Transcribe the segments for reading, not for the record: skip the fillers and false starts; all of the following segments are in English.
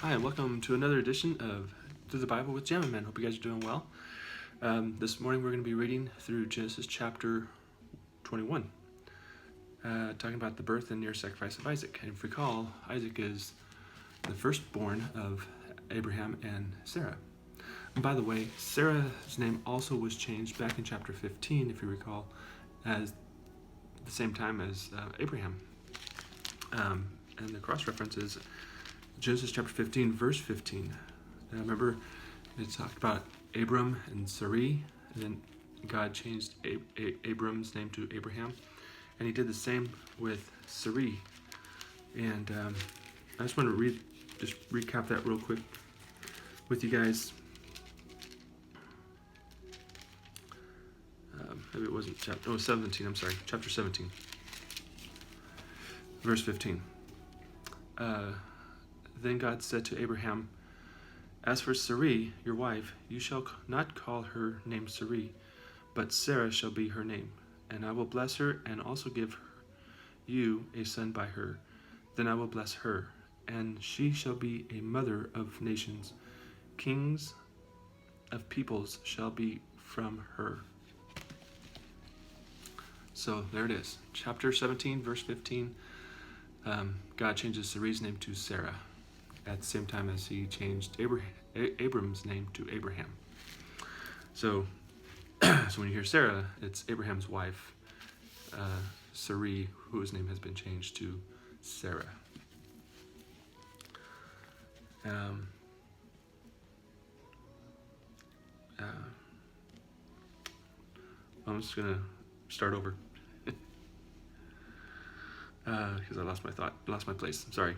Hi, and welcome to another edition of Through the Bible with Jamin. Hope you guys are doing well. This morning we're going to be reading through Genesis chapter 21, talking about the birth and near sacrifice of Isaac. And if you recall, Isaac is the firstborn of Abraham and Sarah. And by the way, Sarah's name also was changed back in chapter 15, if you recall, as the same time as Abraham. And the cross-reference is Genesis chapter 15, verse 15. Remember, it talked about Abram and Sarai, and then God changed Abram's name to Abraham, and he did the same with Sarai. And I just want to recap that real quick with you guys. Maybe it wasn't chapter 17. I'm sorry, chapter 17, verse 15. Then God said to Abraham, "As for Sarai, your wife, you shall not call her name Sarai, but Sarah shall be her name, and I will bless her and also give you a son by her. Then I will bless her, and she shall be a mother of nations. Kings of peoples shall be from her." So there it is, chapter 17, verse 15. God changes Sarai's name to Sarah at the same time as he changed Abram's name to Abraham. So when you hear Sarah, it's Abraham's wife, Sarai, whose name has been changed to Sarah. I'm just going to start over because I lost my place. I'm sorry.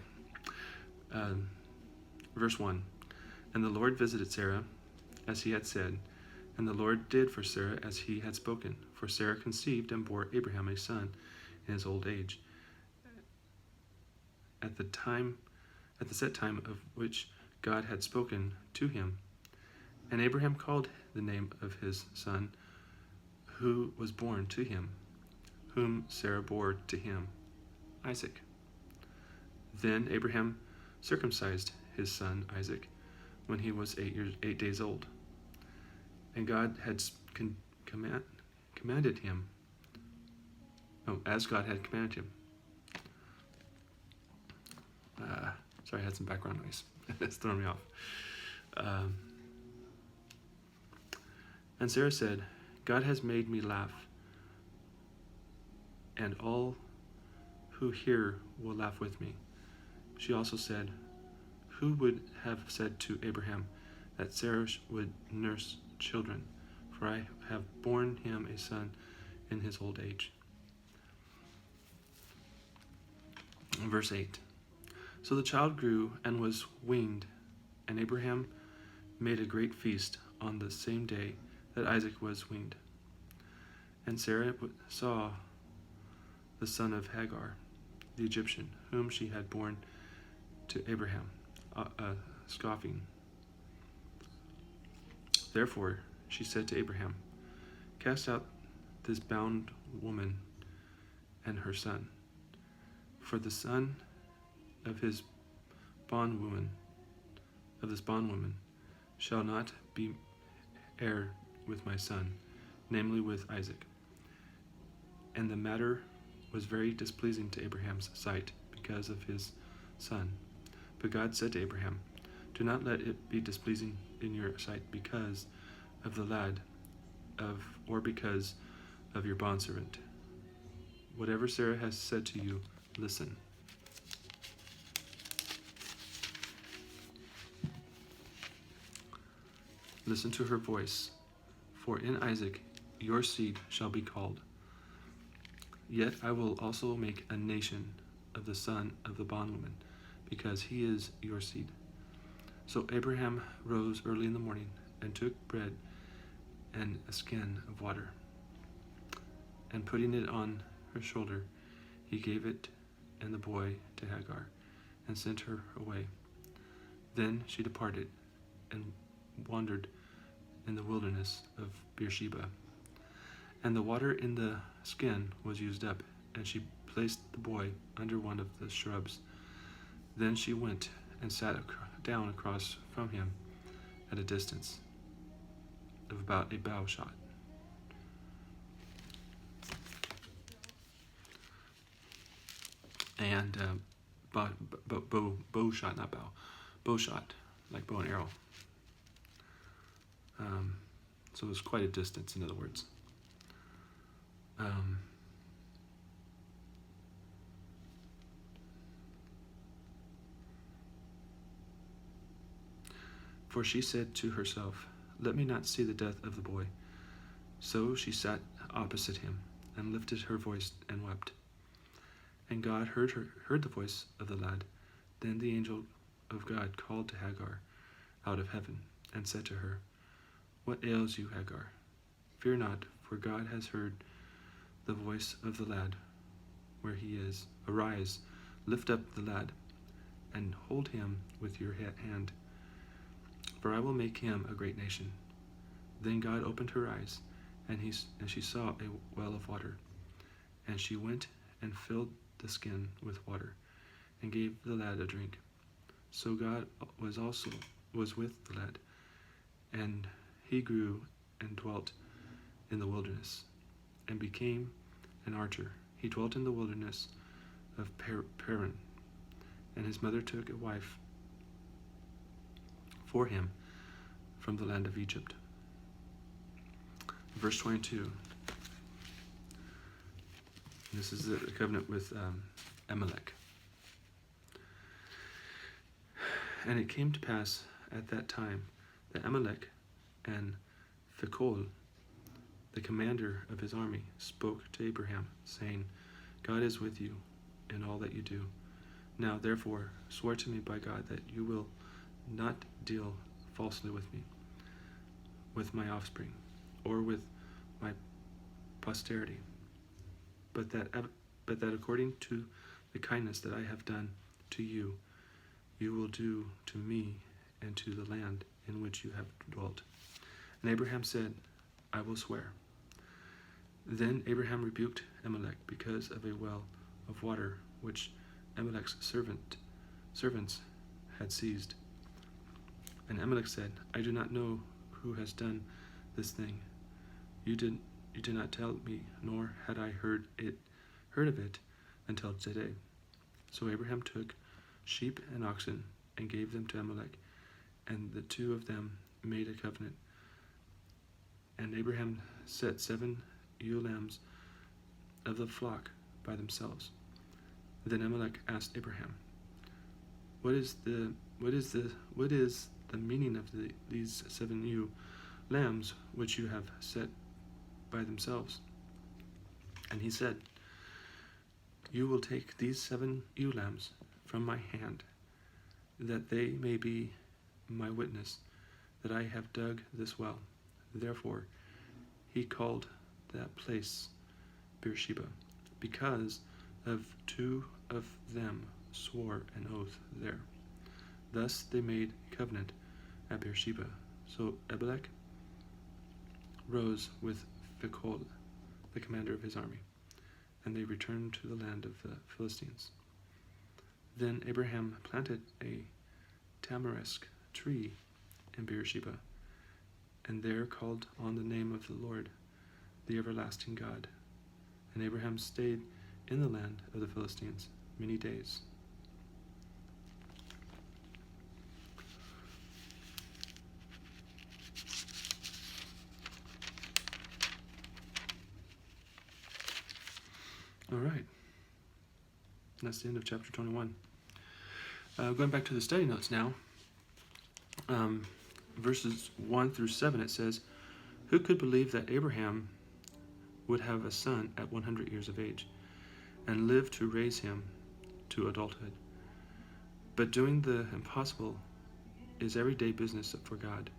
Verse 1. And the Lord visited Sarah as he had said, and the Lord did for Sarah as he had spoken. For Sarah conceived and bore Abraham a son in his old age, at the set time of which God had spoken to him. And Abraham called the name of his son, who was born to him, whom Sarah bore to him, Isaac. Then Abraham circumcised his son Isaac when he was 8 days old. And God had commanded him, as God had commanded him. Sorry, I had some background noise. It's throwing me off. And Sarah said, "God has made me laugh, and all who hear will laugh with me." She also said, "Who would have said to Abraham that Sarah would nurse children? For I have borne him a son in his old age." Verse 8. So the child grew and was weaned, and Abraham made a great feast on the same day that Isaac was weaned. And Sarah saw the son of Hagar, the Egyptian, whom she had borne to Abraham, scoffing. Therefore she said to Abraham, "Cast out this bound woman and her son, for the son of this bondwoman shall not be heir with my son, namely with Isaac." And the matter was very displeasing to Abraham's sight because of his son. But God said to Abraham, "Do not let it be displeasing in your sight because of the lad, or because of your bondservant. Whatever Sarah has said to you, listen." Listen to her voice, for in Isaac your seed shall be called. Yet I will also make a nation of the son of the bondwoman, because he is your seed. So Abraham rose early in the morning and took bread and a skin of water, and putting it on her shoulder, he gave it and the boy to Hagar, and sent her away. Then she departed and wandered in the wilderness of Beersheba. And the water in the skin was used up, and she placed the boy under one of the shrubs. Then she went and sat down across from him at a distance of about a bow shot. And bow shot, not bow. Bow shot, like bow and arrow. So it was quite a distance, in other words. For she said to herself, "Let me not see the death of the boy." So she sat opposite him, and lifted her voice and wept. And God heard the voice of the lad. Then the angel of God called to Hagar out of heaven, and said to her, "What ails you, Hagar? Fear not, for God has heard the voice of the lad where he is. Arise, lift up the lad, and hold him with your hand, for I will make him a great nation." Then God opened her eyes, and she saw a well of water. And she went and filled the skin with water, and gave the lad a drink. So God was with the lad, and he grew and dwelt in the wilderness, and became an archer. He dwelt in the wilderness of Paran, and his mother took a wife for him from the land of Egypt. Verse 22. This is the covenant with Abimelech. And it came to pass at that time that Abimelech and Phicol, the commander of his army, spoke to Abraham, saying, "God is with you in all that you do. Now therefore swear to me by God that you will not deal falsely with me, with my offspring, or with my posterity, but that according to the kindness that I have done to you, you will do to me and to the land in which you have dwelt." And Abraham said, "I will swear." Then Abraham rebuked Abimelech because of a well of water which Abimelech's servants had seized. And Abimelech said, "I do not know who has done this thing. You did not tell me, nor had I heard of it until today." So Abraham took sheep and oxen and gave them to Abimelech, and the two of them made a covenant. And Abraham set 7 ewe lambs of the flock by themselves. Then Abimelech asked Abraham, What is the meaning of these 7 ewe lambs which you have set by themselves?" And he said, "You will take these 7 ewe lambs from my hand, that they may be my witness that I have dug this well." Therefore he called that place Beersheba, because of 2 of them swore an oath there. Thus they made a covenant at Beersheba. So Abimelech rose with Phicol, the commander of his army, and they returned to the land of the Philistines. Then Abraham planted a tamarisk tree in Beersheba, and there called on the name of the Lord, the everlasting God. And Abraham stayed in the land of the Philistines many days. All right. That's the end of chapter 21. Going back to the study notes now, verses 1 through 7, it says, "Who could believe that Abraham would have a son at 100 years of age, and live to raise him to adulthood? But doing the impossible is everyday business for God.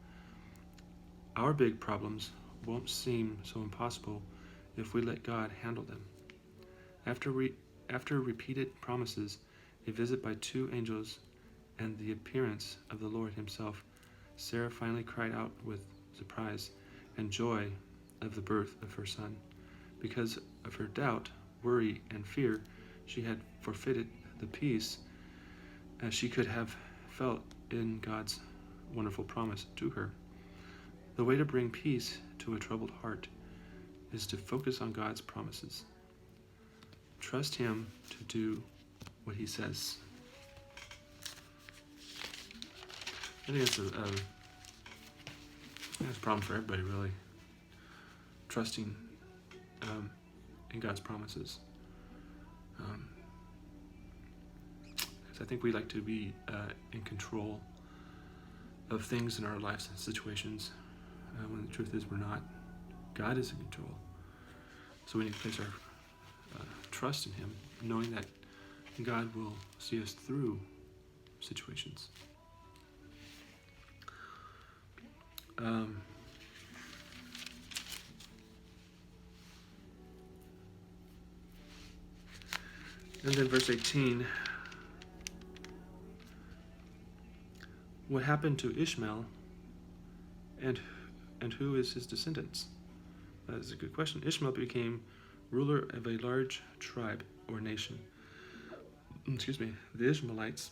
Our big problems won't seem so impossible if we let God handle them." After repeated promises, a visit by 2 angels, and the appearance of the Lord himself, Sarah finally cried out with surprise and joy of the birth of her son. Because of her doubt, worry, and fear, she had forfeited the peace she could have felt in God's wonderful promise to her. The way to bring peace to a troubled heart is to focus on God's promises. Trust Him to do what He says. I think it's a problem for everybody, really. Trusting in God's promises. Because I think we like to be in control of things in our lives and situations, when the truth is we're not. God is in control. So we need to place our trust in Him, knowing that God will see us through situations. And then verse 18, what happened to Ishmael, and who is his descendants? That is a good question. Ishmael became ruler of a large tribe or nation. The Ishmaelites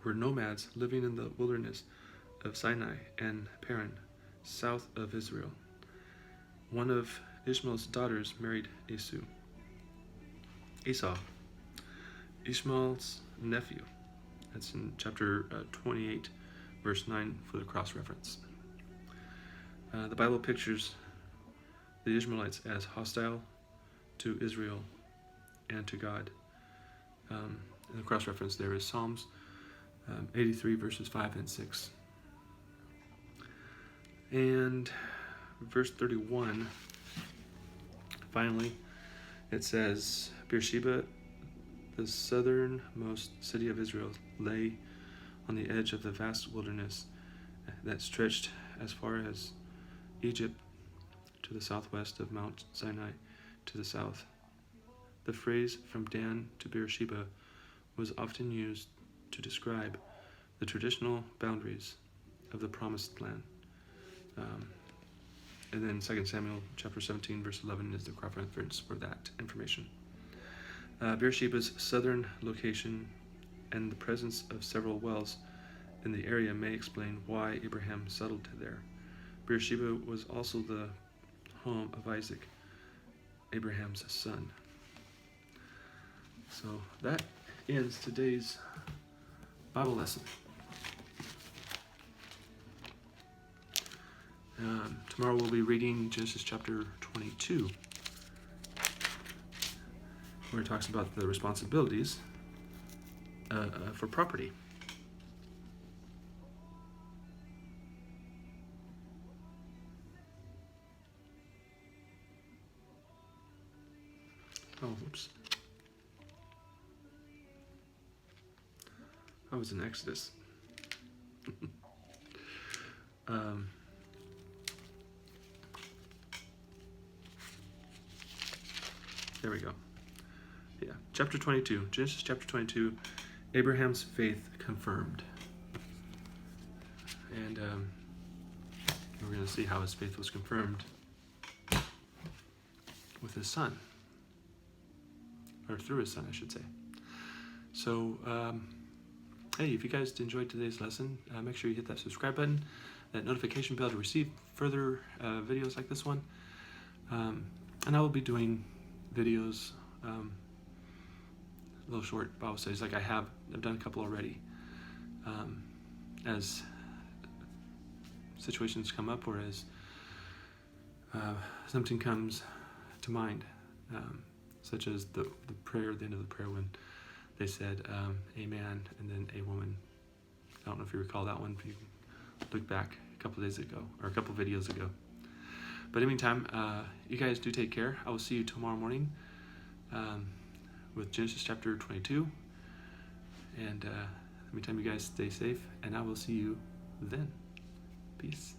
were nomads living in the wilderness of Sinai and Paran, south of Israel. One of Ishmael's daughters married Esau, Ishmael's nephew. That's in chapter 28, verse 9 for the cross-reference. The Bible pictures the Ishmaelites as hostile to Israel and to God. And the cross-reference there is Psalms 83, verses 5 and 6. And verse 31, finally, it says, Beersheba, the southernmost city of Israel, lay on the edge of the vast wilderness that stretched as far as Egypt to the southwest of Mount Sinai to the south. The phrase from Dan to Beersheba was often used to describe the traditional boundaries of the promised land. And then 2 Samuel chapter 17, verse 11 is the reference for that information. Beersheba's southern location and the presence of several wells in the area may explain why Abraham settled there. Beersheba was also the home of Isaac, Abraham's son. So that ends today's Bible lesson. Tomorrow we'll be reading Genesis chapter 22, where it talks about the responsibilities for property. Oh, whoops. I was in Exodus. There we go. Yeah, chapter 22, Genesis chapter 22, Abraham's faith confirmed. And we're going to see how his faith was confirmed with his son. Or through his son, I should say. So, hey, if you guys enjoyed today's lesson, make sure you hit that subscribe button, that notification bell to receive further videos like this one. And I will be doing videos, little short Bible studies like I've done a couple already. As situations come up or as something comes to mind, such as the prayer at the end of the prayer when they said amen and then a woman. I don't know if you recall that one, if you look back a couple days ago or a couple videos ago. But in the meantime, you guys do take care. I will see you tomorrow morning with Genesis chapter 22. And in the meantime, you guys stay safe, and I will see you then. Peace.